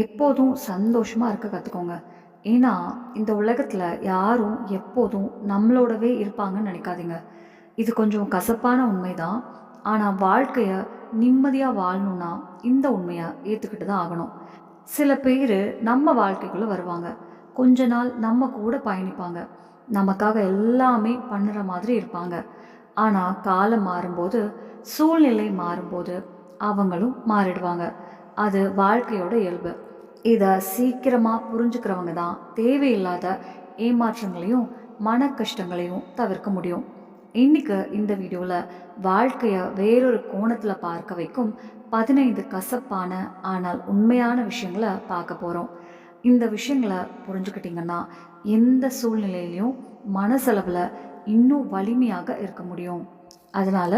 எப்போதும் சந்தோஷமா இருக்க கத்துக்கோங்க. ஏன்னா, இந்த உலகத்துல யாரும் எப்போதும் நம்மளோடவே இருப்பாங்கன்னு நெனைக்காதீங்க. இது கொஞ்சம் கசப்பான உண்மைதான். ஆனா, வாழ்க்கைய நிம்மதியா வாழணும்னா, இந்த உண்மைய ஏத்துக்கிட்டு தான் ஆகணும். சில பேரு நம்ம வாழ்க்கைக்குள்ள வருவாங்க. கொஞ்ச நாள் நம்ம கூட பயணிப்பாங்க. நமக்காக எல்லாமே பண்ணுற மாதிரி இருப்பாங்க. ஆனா, காலம் மாறும்போது, சூழ்நிலை மாறும்போது, அவங்களும் மாறிடுவாங்க. அது வாழ்க்கையோட இயல்பு. இத சீக்கிரமா புரிஞ்சுக்கிறவங்க தான் தேவையில்லாத ஏமாற்றங்களையும், மன கஷ்டங்களையும் தவிர்க்க முடியும். இன்னைக்கு இந்த வீடியோல வாழ்க்கைய வேறொரு கோணத்துல பார்க்க வைக்கும் 15 கசப்பான ஆனால் உண்மையான விஷயங்கள பார்க்க போறோம். இந்த விஷயங்கள புரிஞ்சுக்கிட்டீங்கன்னா, எந்த சூழ்நிலையிலயும் மனசளவுல இன்னும் வலிமையாக இருக்க முடியும். அதனால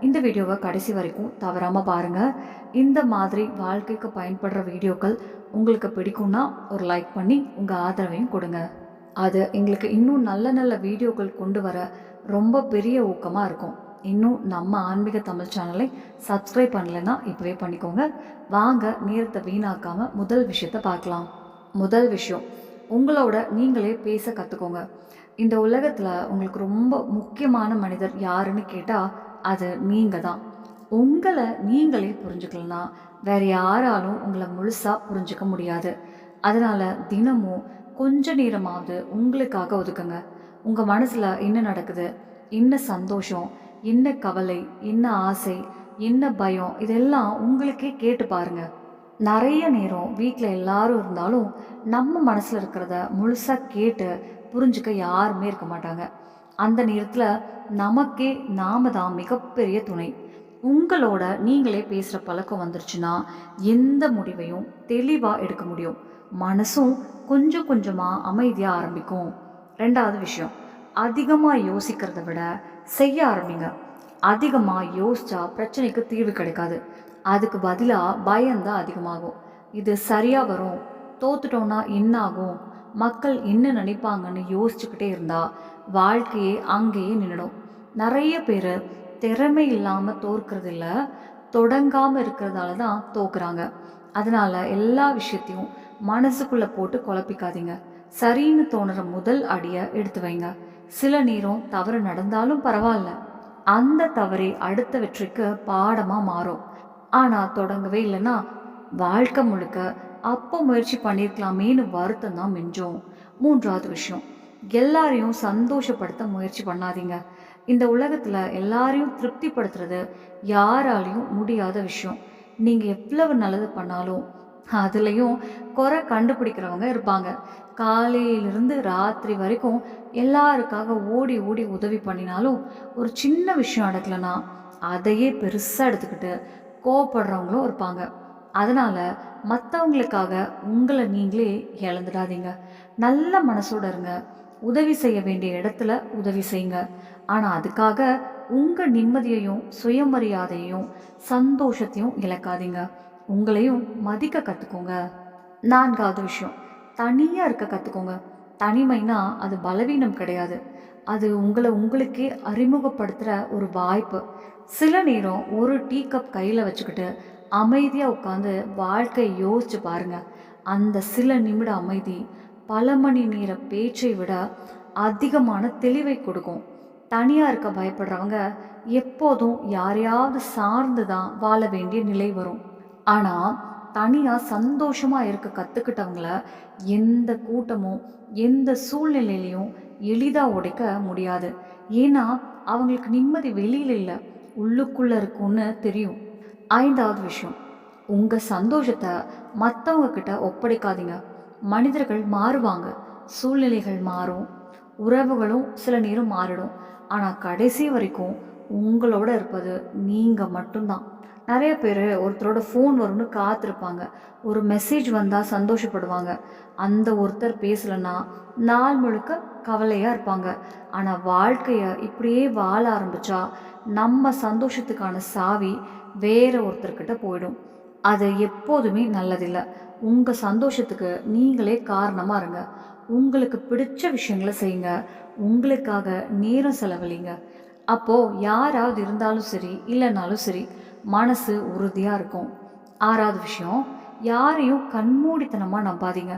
இந்த வீடியோவை கடைசி வரைக்கும் தவறாம பாருங்க. இந்த மாதிரி வாழ்க்கைக்கு பயன்படுற வீடியோக்கள் உங்களுக்கு பிடிக்கும்னா ஒரு லைக் பண்ணி உங்க ஆதரவையும் கொடுங்க. அது எங்களுக்கு இன்னும் நல்ல நல்ல வீடியோக்கள் கொண்டு வர ரொம்ப பெரிய ஊக்கமா இருக்கும். இன்னும் நம்ம ஆன்மீக தமிழ் சேனலை சப்ஸ்கிரைப் பண்ணலைன்னா இப்பவே பண்ணிக்கோங்க. வாங்க நேரத்தை வீணாக்காம முதல் விஷயத்த பார்க்கலாம். முதல் விஷயம், உங்களோட நீங்களே பேச கற்றுக்கோங்க. இந்த உலகத்தில் உங்களுக்கு ரொம்ப முக்கியமான மனிதர் யாருன்னு கேட்டால் அது நீங்கள் தான். உங்களை நீங்களே புரிஞ்சுக்கலனா வேற யாராலும் உங்களை முழுசாக புரிஞ்சுக்க முடியாது. அதனால் தினமும் கொஞ்ச நேரமாவது உங்களுக்காக ஒதுக்குங்க. உங்கள் மனசில் என்ன நடக்குது, என்ன சந்தோஷம், என்ன கவலை, என்ன ஆசை, என்ன பயம், இதெல்லாம் உங்களுக்கே கேட்டு பாருங்க. நிறைய நேரம் வீட்டில் எல்லாரும் இருந்தாலும் நம்ம மனசில் இருக்கிறத முழுசாக கேட்டு புரிஞ்சுக்க யாருமே இருக்க மாட்டாங்க. அந்த நேரத்தில் நமக்கே நாம தான் மிகப்பெரிய துணை. உங்களோட நீங்களே பேசுகிற பழக்கம் வந்துருச்சுன்னா எந்த முடிவையும் தெளிவாக எடுக்க முடியும். மனசும் கொஞ்சம் கொஞ்சமாக அமைதியாக ஆரம்பிக்கும். ரெண்டாவது விஷயம், அதிகமாக யோசிக்கிறத விட செய்ய ஆரம்பிங்க. அதிகமாக யோசிச்சா பிரச்சனைக்கு தீர்வு கிடைக்காது. அதுக்கு பதிலாக பயம்தான் அதிகமாகும். இது சரியாக வரும், தோத்துட்டோன்னா என்ன ஆகும், மக்கள் என்ன நினைப்பாங்கன்னு யோசிச்சுக்கிட்டே இருந்தா வாழ்க்கையே அங்கேயே நின்றுடும். நிறைய பேர் திறமை இல்லாமல் தோற்கிறது இல்லை, தொடங்காமல் இருக்கிறதால தான் தோக்குறாங்க. அதனால எல்லா விஷயத்தையும் மனசுக்குள்ளே போட்டு குழப்பிக்காதீங்க. சரின்னு தோணுற முதல் அடியை எடுத்து வைங்க. சில நேரம் தவறு நடந்தாலும் பரவாயில்ல, அந்த தவறே அடுத்த வெற்றிக்கு பாடமாக மாறும். ஆனால் தொடங்கவே இல்லைன்னா வாழ்க்கை முழுக்க அப்போ முயற்சி பண்ணியிருக்கலாமேன்னு வருத்தம் தான் மிஞ்சும். மூன்றாவது விஷயம், எல்லாரையும் சந்தோஷப்படுத்த முயற்சி பண்ணாதீங்க. இந்த உலகத்தில் எல்லாரையும் திருப்திப்படுத்துறது யாராலையும் முடியாத விஷயம். நீங்கள் எவ்வளவு நல்லது பண்ணாலும் அதுலேயும் குறை கண்டுபிடிக்கிறவங்க இருப்பாங்க. காலையிலிருந்து ராத்திரி வரைக்கும் எல்லாருக்காக ஓடி ஓடி உதவி பண்ணினாலும் ஒரு சின்ன விஷயம் நடக்கலைன்னா அதையே பெருசாக எடுத்துக்கிட்டு கோவப்படுறவங்களும் இருப்பாங்க. அதனால் மற்றவங்களுக்காக உங்களை நீங்களே இழந்துடாதீங்க. நல்ல மனசோட இருங்க. உதவி செய்ய வேண்டிய இடத்துல உதவி செய்யுங்க. ஆனால் அதுக்காக உங்கள் நிம்மதியையும் சுயமரியாதையையும் சந்தோஷத்தையும் இழக்காதீங்க. உங்களையும் மதிக்க கற்றுக்கோங்க. நான்காவது விஷயம், தனியாக இருக்க கற்றுக்கோங்க. தனிமைனா அது பலவீனம் கிடையாது, அது உங்களை உங்களுக்கே அறிமுகப்படுத்துகிற ஒரு வாய்ப்பு. சில நேரம் ஒரு டீ கப் கையில் வச்சுக்கிட்டு அமைதியாக உட்காந்து வாழ்க்கையை யோசிச்சு பாருங்க. அந்த சில நிமிட அமைதி பல மணி நேர பேச்சை விட அதிகமான தெளிவை கொடுக்கும். தனியாக இருக்க பயப்படுறவங்க எப்போதும் யாரையாவது சார்ந்து தான் வாழ வேண்டிய நிலை வரும். ஆனால் தனியாக சந்தோஷமாக இருக்க கற்றுக்கிட்டவங்கள எந்த கூட்டமும் எந்த சூழ்நிலையிலையும் எளிதாக உடைக்க முடியாது. ஏன்னா அவங்களுக்கு நிம்மதி வெளியில் இல்லை, உள்ளுக்குள்ளே இருக்குன்னு தெரியும். ஐந்தாவது விஷயம், உங்கள் சந்தோஷத்தை மற்றவங்க கிட்ட ஒப்படைக்காதீங்க. மனிதர்கள் மாறுவாங்க, சூழ்நிலைகள் மாறும், உறவுகளும் சில நேரம் மாறிடும். ஆனால் கடைசி வரைக்கும் உங்களோட இருப்பது நீங்கள் மட்டும்தான். நிறைய பேர் ஒருத்தரோட ஃபோன் வரும்னு காத்திருப்பாங்க, ஒரு மெசேஜ் வந்தால் சந்தோஷப்படுவாங்க. அந்த ஒருத்தர் பேசலைன்னா நாள் முழுக்க கவலையாக இருப்பாங்க. ஆனால் வாழ்க்கையை இப்படியே வாழ ஆரம்பித்தா நம்ம சந்தோஷத்துக்கான சாவி வேற ஒருத்தர்கிட்ட போயிடும். அது எப்போதுமே நல்லதில்லை. உங்கள் சந்தோஷத்துக்கு நீங்களே காரணமாக இருங்க. உங்களுக்கு பிடிச்ச விஷயங்களை செய்யுங்க. உங்களுக்காக நேரம் செலவழிங்க. அப்போது யாராவது இருந்தாலும் சரி இல்லைனாலும் சரி மனசு உறுதியாக இருக்கும். ஆறாவது விஷயம், யாரையும் கண்மூடித்தனமாக நம்பாதீங்க.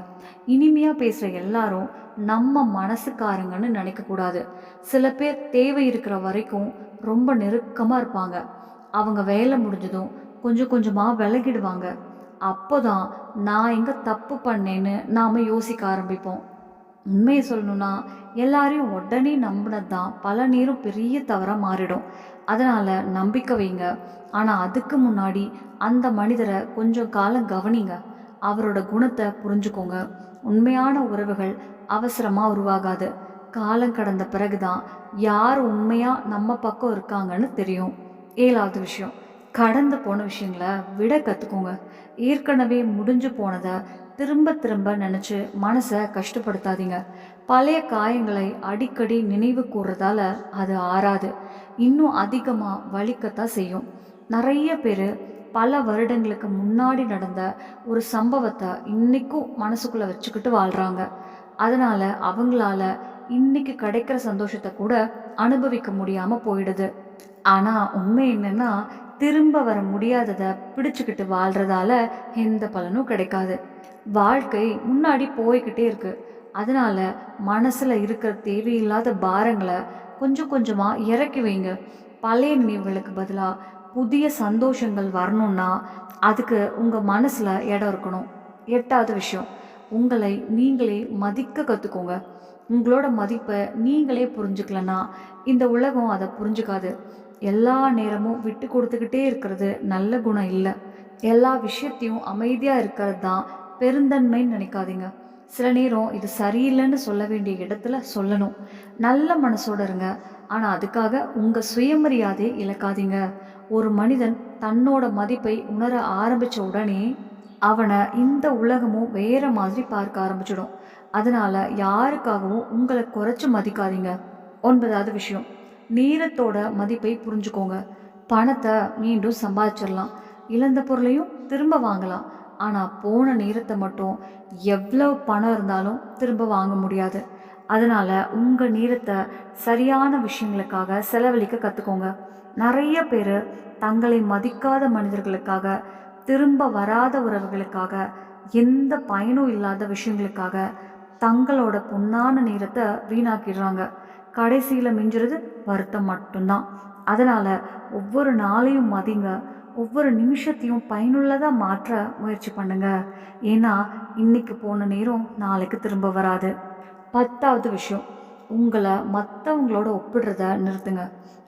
இனிமையாக பேசுகிற எல்லாரும் நம்ம மனசுக்காரங்கன்னு நினைக்கக்கூடாது. சில பேர் தேவை இருக்கிற வரைக்கும் ரொம்ப நெருக்கமாக இருப்பாங்க. அவங்க வேலை முடிஞ்சதும் கொஞ்சம் கொஞ்சமாக விலகிடுவாங்க. அப்போதான் நான் எங்கே தப்பு பண்ணேன்னு நாம் யோசிக்க ஆரம்பிப்போம். உண்மையை சொல்லணும்னா எல்லாரையும் உடனே நம்பினது தான் பல நேரம் பெரிய தவறாக மாறிடும். அதனால் நம்பிக்கை வைங்க. ஆனால் அதுக்கு முன்னாடி அந்த மனிதரை கொஞ்சம் காலம் கவனிங்க. அவரோட குணத்தை புரிஞ்சுக்கோங்க. உண்மையான உறவுகள் அவசரமாக உருவாகாது. காலம் கடந்த பிறகுதான் யார் உண்மையாக நம்ம பக்கம் இருக்காங்கன்னு தெரியும். 7வது விஷயம், கடந்து போன விஷயங்களை விட கற்றுக்கோங்க. ஏற்கனவே முடிஞ்சு போனதை திரும்ப திரும்ப நினச்சி மனசை கஷ்டப்படுத்தாதீங்க. பழைய காயங்களை அடிக்கடி நினைவு கூறுறதால அது ஆறாது, இன்னும் அதிகமாக வலிக்கத்தான் செய்யும். நிறைய பேர் பல வருடங்களுக்கு முன்னாடி நடந்த ஒரு சம்பவத்தை இன்னைக்கும் மனசுக்குள்ளே வச்சுக்கிட்டு வாழ்கிறாங்க. அதனால் அவங்களால இன்னைக்கு கிடைக்கிற சந்தோஷத்தை கூட அனுபவிக்க முடியாமல் போயிடுது. ஆனால் உண்மை என்னன்னா, திரும்ப வர முடியாததை பிடிச்சுக்கிட்டு வாழ்கிறதால எந்த பலனும் கிடைக்காது. வாழ்க்கை முன்னாடி போய்கிட்டே இருக்கு. அதனால மனசில் இருக்கிற தேவையில்லாத பாரங்களை கொஞ்சம் கொஞ்சமாக இறக்கி வைங்க. பழைய நினைவுகளுக்கு பதிலாக புதிய சந்தோஷங்கள் வரணும்னா அதுக்கு உங்கள் மனசில் இடம் இருக்கணும். 8வது விஷயம், உங்களை நீங்களே மதிக்க கற்றுக்கோங்க. உங்களோட மதிப்பை நீங்களே புரிஞ்சுக்கலன்னா இந்த உலகம் அதை புரிஞ்சுக்காது. எல்லா நேரமும் விட்டு கொடுத்துக்கிட்டே இருக்கிறது நல்ல குணம் இல்லை. எல்லா விஷயத்தையும் அமைதியாக இருக்கிறது தான் பெருந்தன்மைன்னு நினைக்காதீங்க. சில நேரம் இது சரியில்லைன்னு சொல்ல வேண்டிய இடத்துல சொல்லணும். நல்ல மனசோட இருங்க. ஆனால் அதுக்காக உங்கள் சுயமரியாதையை இழக்காதீங்க. ஒரு மனிதன் தன்னோட மதிப்பை உணர ஆரம்பித்த உடனே அவனை இந்த உலகமும் வேற மாதிரி பார்க்க ஆரம்பிச்சிடும். அதனால யாருக்காகவும் உங்களை குறைச்சி மதிக்காதீங்க. 9வது விஷயம், நேரத்தோட மதிப்பை புரிஞ்சுக்கோங்க. பணத்தை மீண்டும் சம்பாதிச்சிடலாம், இழந்த பொருளையும் திரும்ப வாங்கலாம். ஆனால் போன நேரத்தை மட்டும் எவ்வளவு பணம் இருந்தாலும் திரும்ப வாங்க முடியாது. அதனால் உங்கள் நேரத்தை சரியான விஷயங்களுக்காக செலவழிக்க கற்றுக்கோங்க. நிறைய பேர் தங்களை மதிக்காத மனிதர்களுக்காக, திரும்ப வராத உறவுகளுக்காக, எந்த பயனும் இல்லாத விஷயங்களுக்காக தங்களோட பொன்னான நேரத்தை வீணாக்கிடுறாங்க. கடைசியில் மிஞ்சுறது வருத்தம் மட்டும்தான். அதனால் ஒவ்வொரு நாளையும் மதிங்க. ஒவ்வொரு நிமிஷத்தையும் பயனுள்ளதாக மாற்ற முயற்சி பண்ணுங்க. ஏன்னா இன்னைக்கு போன நேரம் நாளைக்கு திரும்ப வராது. 10வது விஷயம், உங்களை மற்றவங்களோட ஒப்பிடுறத நிறுத்துங்க.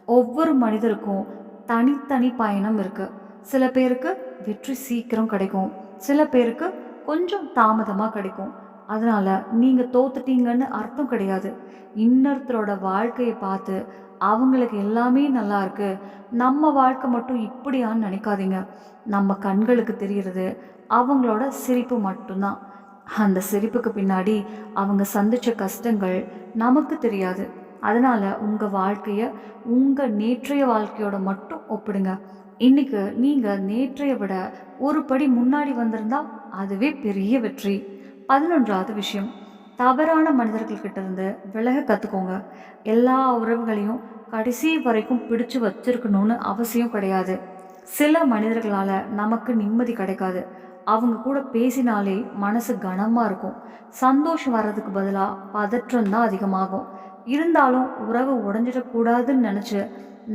ஒவ்வொரு மனிதருக்கும் தனித்தனி பயணம் இருக்குது. சில பேருக்கு வெற்றி சீக்கிரம் கிடைக்கும், சில பேருக்கு கொஞ்சம் தாமதமாக கிடைக்கும். அதனால் நீங்கள் தோத்துட்டீங்கன்னு அர்த்தம் கிடையாது. இன்னொருத்தரோட வாழ்க்கையை பார்த்து அவங்களுக்கு எல்லாமே நல்லா இருக்கு, நம்ம வாழ்க்கை மட்டும் இப்படியான்னு நினைக்காதீங்க. நம்ம கண்களுக்கு தெரிகிறது அவங்களோட சிரிப்பு மட்டும்தான். அந்த சிரிப்புக்கு பின்னாடி அவங்க சந்திச்ச கஷ்டங்கள் நமக்கு தெரியாது. அதனால் உங்கள் வாழ்க்கையை உங்கள் நேற்றைய வாழ்க்கையோட மட்டும் ஒப்பிடுங்க. இன்னைக்கு நீங்கள் நேற்றைய விட ஒரு படி முன்னாடி வந்திருந்தா அதுவே பெரிய வெற்றி. 11வது விஷயம், தவறான மனிதர்கள்கிட்ட இருந்து விலக கற்றுக்கோங்க. எல்லா உறவுகளையும் கடைசி வரைக்கும் பிடிச்சு வச்சிருக்கணும்னு அவசியம் கிடையாது. சில மனிதர்களால் நமக்கு நிம்மதி கிடைக்காது. அவங்க கூட பேசினாலே மனசு கனமாக இருக்கும். சந்தோஷம் வர்றதுக்கு பதிலாக பதற்றம் தான் அதிகமாகும். இருந்தாலும் உறவு உடஞ்சிடக்கூடாதுன்னு நினச்சி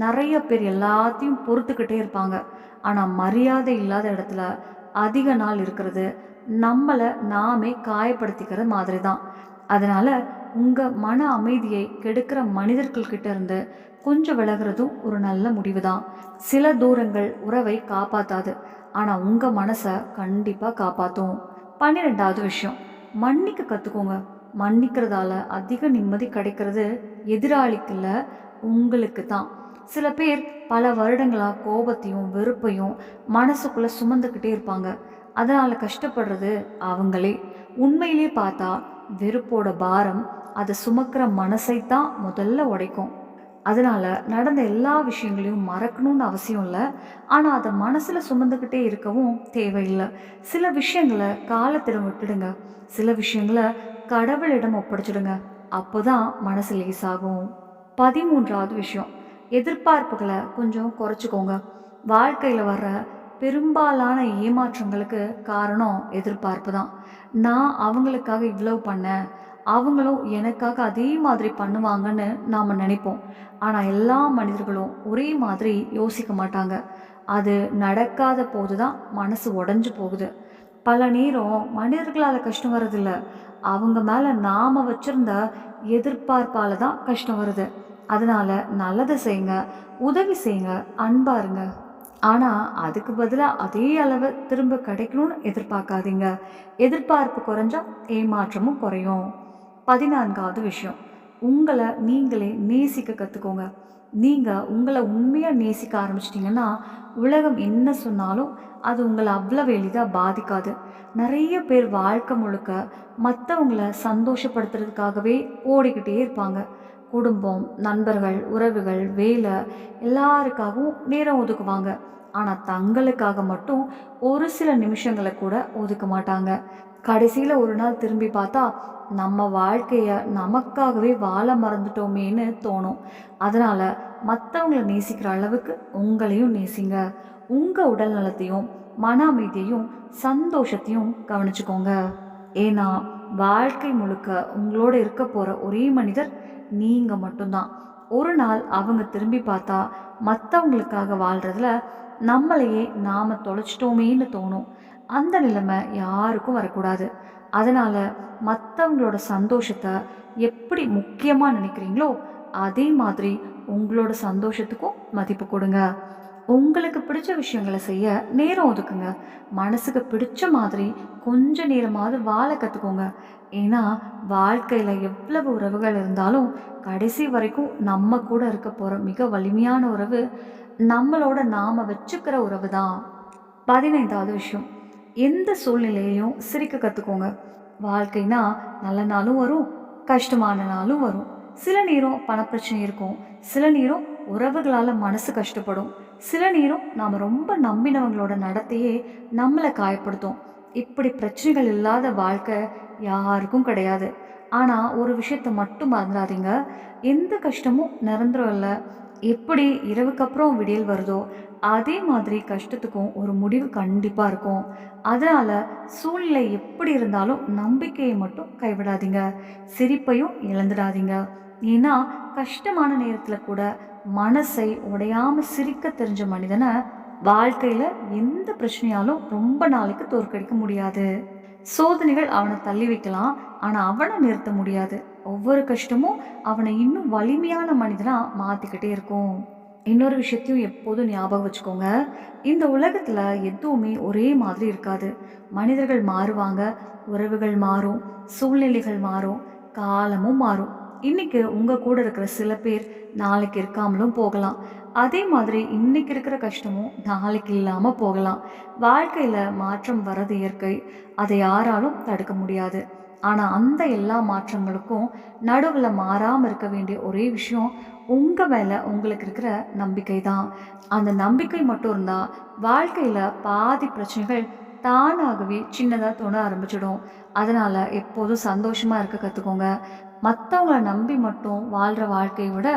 நிறைய பேர் எல்லாத்தையும் பொறுத்துக்கிட்டே இருப்பாங்க. ஆனால் மரியாதை இல்லாத இடத்துல அதிக நாள் இருக்கிறது நம்மளை நாமே காயப்படுத்திக்கிற மாதிரி தான். அதனால் உங்கள் மன அமைதியை கெடுக்கிற மனிதர்கள்கிட்ட இருந்து கொஞ்சம் விலகிறதும் ஒரு நல்ல முடிவு தான். சில தூரங்கள் உறவை காப்பாற்றாது, ஆனால் உங்கள் மனசை கண்டிப்பாக காப்பாற்றும். 12வது விஷயம், மன்னிக்க கற்றுக்கோங்க. மன்னிக்கிறதால அதிக நிம்மதி கிடைக்கிறது எதிராளிக்கு இல்லை, உங்களுக்கு தான். சில பேர் பல வருடங்களாக கோபத்தையும் வெறுப்பையும் மனசுக்குள்ளே சுமந்துக்கிட்டே இருப்பாங்க. அதனால் கஷ்டப்படுறது அவங்களே. உண்மையிலே பார்த்தா வெறுப்போட பாரம் அதை சுமக்கிற மனசை தான் முதல்ல உடைக்கும். அதனால் நடந்த எல்லா விஷயங்களையும் மறக்கணும்னு அவசியம் இல்லை, ஆனால் அதை மனசில் சுமந்துக்கிட்டே இருக்கவும் தேவையில்லை. சில விஷயங்களை காலத்திடம் விட்டுடுங்க, சில விஷயங்களை கடவுளிடம் ஒப்படைச்சிடுங்க. அப்போ தான் மனசு லேசாகும். 13வது விஷயம், எதிர்பார்ப்புகளை கொஞ்சம் குறைச்சிக்கோங்க. வாழ்க்கையில் வர்ற பெரும்பாலான ஏமாற்றங்களுக்கு காரணம் எதிர்பார்ப்பு தான். நான் அவங்களுக்காக இவ்வளவு பண்ணேன், அவங்களும் எனக்காக அதே மாதிரி பண்ணுவாங்கன்னு நாம நினைப்போம். ஆனா எல்லா மனிதர்களும் ஒரே மாதிரி யோசிக்க மாட்டாங்க. அது நடக்காத போது தான் மனசு உடைஞ்சு போகுது. பல நேரம் மனிதர்களால கஷ்டம் வர்றதில்ல. அவங்க மேல நாம வச்சிருந்த எதிர்பார்ப்பால தான் கஷ்டம் வருது. அதனால நல்லது செய்யுங்க, உதவி செய்யுங்க, அன்பா இருங்க. ஆனா அதுக்கு பதிலா அதே அளவு திரும்ப கிடைக்கணும்னு எதிர்பார்க்காதீங்க. எதிர்பார்ப்பு குறைஞ்சா ஏமாற்றமும் குறையும். 14வது விஷயம். உங்கள நீங்களே நேசிக்க கத்துக்கோங்க. நீங்க உங்கள உண்மையா நேசிக்க ஆரம்பிச்சிட்டீங்கன்னா, உலகம் என்ன சொன்னாலும் அது உங்கள அவ்வளவு எளிதா பாதிக்காது. நெறைய பேர் வாழ்க்கை முழுக்க மத்தவங்கள சந்தோஷப்படுத்துறதுக்காகவே ஓடிக்கிட்டே இருப்பாங்க. குடும்பம், நண்பர்கள், உறவுகள், வேலை எல்லாருக்காகவும் நேரம் ஒதுக்குவாங்க. ஆனா தங்களுக்காக மட்டும் ஒரு சில நிமிஷங்கள கூட ஒதுக்க மாட்டாங்க. கடைசியில ஒரு நாள் திரும்பி பார்த்தா, நம்ம வாழ்க்கைய நமக்காகவே வாழ மறந்துட்டோமேன்னு தோணும். அதனால மத்தவங்கள நேசிக்கிற அளவுக்கு உங்களையும் நேசிங்க. உங்க உடல் நலத்தையும், மன அமைதியையும், சந்தோஷத்தையும் கவனிச்சுக்கோங்க. ஏன்னா, வாழ்க்கை முழுக்க உங்களோட இருக்க போற ஒரே மனிதர் நீங்க மட்டும்தான். ஒரு நாள் அவங்க திரும்பி பார்த்தா, மத்தவங்களுக்காக வாழ்றதுல நம்மளையே நாம தொலைச்சிட்டோமேன்னு தோணும். அந்த நிலைமை யாருக்கும் வரக்கூடாது. அதனால மத்தவங்களோட சந்தோஷத்த எப்படி முக்கியமா நினைக்கிறீங்களோ, அதே மாதிரி உங்களோட சந்தோஷத்துக்கும் மதிப்பு கொடுங்க. உங்களுக்கு பிடிச்ச விஷயங்கள செய்ய நேரம் ஒதுக்குங்க. மனசுக்கு பிடிச்ச மாதிரி கொஞ்ச நேரமாவது வாழ கத்துக்கோங்க. ஏன்னா, வாழ்க்கையில எவ்வளவு உறவுகள் இருந்தாலும், கடைசி வரைக்கும் நம்ம கூட இருக்க போற மிக வலிமையான உறவு, நம்மளோட நாம வச்சுக்கிற உறவு தான். 15வது விஷயம். எந்த சூழ்நிலையையும் சிரிக்க கத்துக்கோங்க. வாழ்க்கைனா நல்ல நாளும் வரும், கஷ்டமான நாளும் வரும். சில நேரம் பணப்பிரச்சனை இருக்கும். சில நேரம் உறவுகளால மனசு கஷ்டப்படும். சில நேரம் நாம ரொம்ப நம்பினவங்களோட நடத்தையே நம்மள காயப்படுத்தும். இப்படி பிரச்சனைகள் இல்லாத வாழ்க்கை யாருக்கும் கிடையாது. ஆனா ஒரு விஷயத்த மட்டும் மறந்துடாதீங்க. எந்த கஷ்டமும் நிரந்தரம் இல்ல. எப்படி இரவுக்கு அப்புறம் விடியல் வருதோ, அதே மாதிரி கஷ்டத்துக்கும் ஒரு முடிவு கண்டிப்பா இருக்கும். அதனால சூழ்நிலை எப்படி இருந்தாலும் நம்பிக்கையை மட்டும் கைவிடாதீங்க. சிரிப்பையும் இழந்துடாதீங்க. ஏன்னா, கஷ்டமான நேரத்துல கூட மனசை உடையாம சிரிக்க தெரிஞ்ச மனிதனை வாழ்க்கையில எந்த பிரச்சனையாலும் ரொம்ப நாளைக்கு தோற்கடிக்க முடியாது. சோதனைகள் அவனை தள்ளி வைக்கலாம், ஆனா அவனை நிறுத்த முடியாது. ஒவ்வொரு கஷ்டமும் அவனை இன்னும் வலிமையான மனிதனா மாத்திக்கிட்டே இருக்கும். இன்னொரு விஷயத்தையும் எப்போதும் ஞாபகம் வச்சுக்கோங்க. இந்த உலகத்துல எதுவுமே ஒரே மாதிரி இருக்காது. மனிதர்கள் மாறுவாங்க, உறவுகள் மாறும், சூழ்நிலைகள் மாறும், காலமும் மாறும். இன்னைக்கு உங்க கூட இருக்கிற சில பேர் நாளைக்கு இருக்காமலும் போகலாம். அதே மாதிரி இன்னைக்கு இருக்கிற கஷ்டமும் நாளைக்கு இல்லாம போகலாம். வாழ்க்கையில மாற்றம் வர்றது இயற்கை. அதை யாராலும் தடுக்க முடியாது. ஆனா அந்த எல்லா மாற்றங்களுக்கும் நடுவுல மாறாம இருக்க வேண்டிய ஒரே விஷயம் உங்க மேல உங்களுக்கு இருக்கிற நம்பிக்கை தான். அந்த நம்பிக்கை மட்டும் இருந்தா வாழ்க்கையில பாதி பிரச்சனைகள் தானாகவே சின்னதா தோண ஆரம்பிச்சிடும். அதனால எப்போதும் சந்தோஷமா இருக்க கத்துக்கோங்க. மத்தவங்கள நம்பி மட்டும் வாழ்ற வாழ்க்கையை விட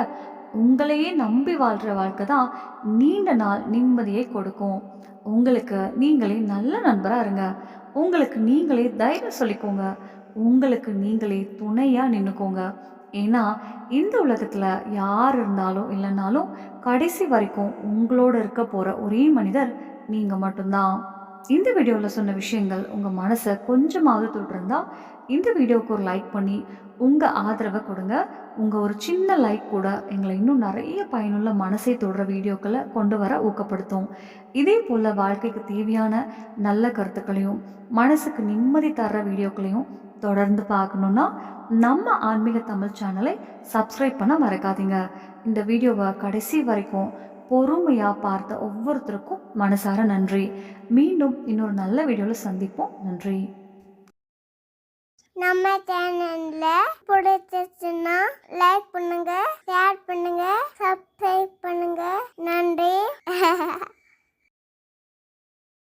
உங்களையே நம்பி வாழ்ற வாழ்க்கை தான் நீண்ட நாள் நிம்மதியை கொடுக்கும். உங்களுக்கு நீங்களே நல்ல நண்பரா இருங்க. உங்களுக்கு நீங்களே தைரியம் சொல்லிக்கோங்க. உங்களுக்கு நீங்களே துணையா நின்னுக்கோங்க. ஏன்னா, இந்த உலகத்துல யார் இருந்தாலும் இல்லைனாலும் கடைசி வரைக்கும் உங்களோட இருக்க போற ஒரே மனிதர் நீங்க மட்டும்தான். இந்த வீடியோல சொன்ன விஷயங்கள் உங்க மனசை கொஞ்சமாவது தொட்டிருந்தா, இந்த வீடியோவுக்கு ஒரு லைக் பண்ணி உங்க ஆதரவை கொடுங்க. உங்க ஒரு சின்ன லைக் கூட எங்களை இன்னும் நிறைய பயனுள்ள மனசை தொடுற வீடியோக்களை கொண்டு வர ஊக்கப்படுத்தும். இதே போல வாழ்க்கைக்கு தேவையான நல்ல கருத்துக்களையும் மனசுக்கு நிம்மதி தர்ற வீடியோக்களையும் தொடர்ந்து பார்க்கணுன்னா நம்ம ஆன்மீக தமிழ் சேனலை சப்ஸ்கிரைப் பண்ண மறக்காதீங்க. இந்த வீடியோவை கடைசி வரைக்கும் பொறுமையா பார்த்த ஒவ்வொருத்தருக்கும் மனசார நன்றி. மீண்டும் இன்னொரு நல்ல வீடியோவில் சந்திப்போம். நன்றி. நம்ம சேனல்ல பிடிச்சிருச்சுன்னா லைக் பண்ணுங்க, ஷேர் பண்ணுங்க, சப்ஸ்கிரைப் பண்ணுங்க. நன்றி.